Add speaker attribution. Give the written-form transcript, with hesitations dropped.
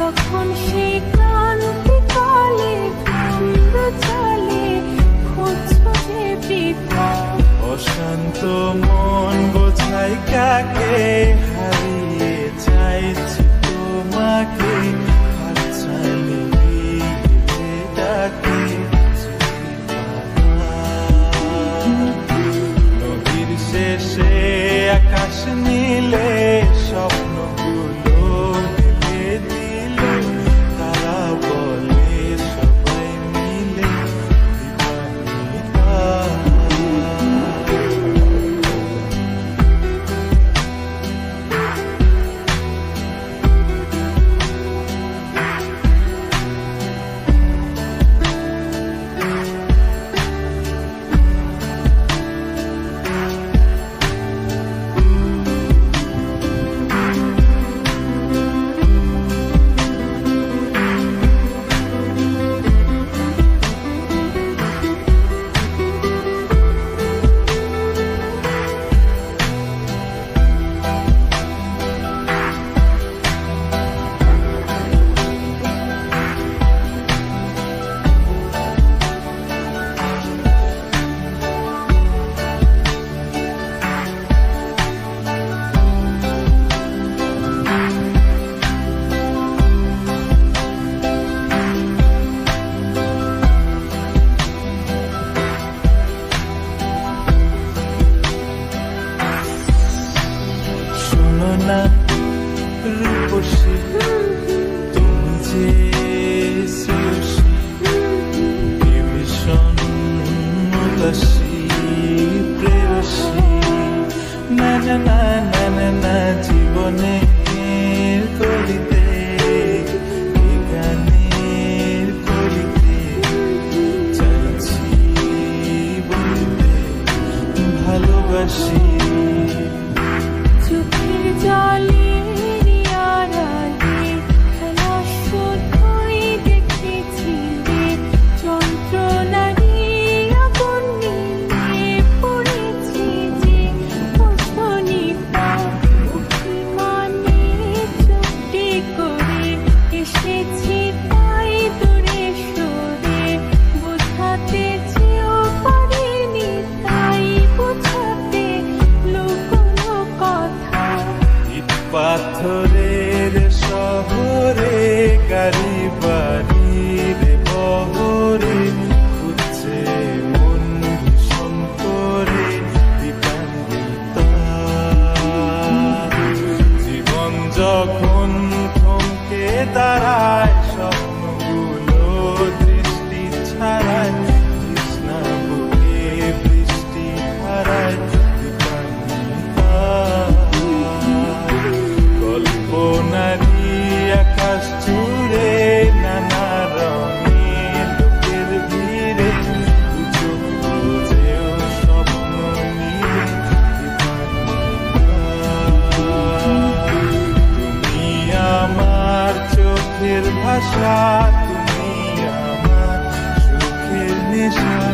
Speaker 1: যখন সেই ক্রান্তিকালে চন্দ্র চলে খুঁজছো যে বৃথা।
Speaker 2: অশান্ত মন বোঝাই কাকে, হারিয়ে চাইছি তোমাকে, হাতছানি দিয়ে ডাকে। নদীর শেষে আকাশ নীলে স্বপ্নগুলো মেলে দিল, তারা বলে সবাই মিলে দিবানিতা। শোনো না রূপসী, তুমি যে শ্রেয়সী, ভীষণ উদাসী প্রেয়সী। না না না না না না, জীবনে করিতে গানের করিতে চাইছি বলতে ভালোবাসি।
Speaker 1: চোখের জলের আড়ালে খেলা শুধুই দেখেছি রে, যন্ত্রণারই আগুন নিয়ে পড়েছি যে অসনিতা। অভিমানে চুপটি করে এসেছি তাই দূরে সরে, বোঝাতে চেয়েও পারিনি তাই বোঝাতে লুকোনো কথা।
Speaker 2: ইট পাথরের শহরে গাড়ি বাড়ির বহরে খুঁজছে মন ভীষণ করে দিবানিতা। জীবন যখন থমকে দাঁড়ায়, স্বপ্নগুলো দৃষ্টি ছাড়ায়, তৃষ্ণা বুকে বৃষ্টি হারায় দিবানিতা। কল্পনারি আকাশ জুড়ে নানা রঙের লোকের ভিড়ে, দুচোখ বুঝেও স্বপ্ন নিয়ে দিবানিতা। তুমি আমার চোখের ভাষা, তুমি আমার সুখের নেশা।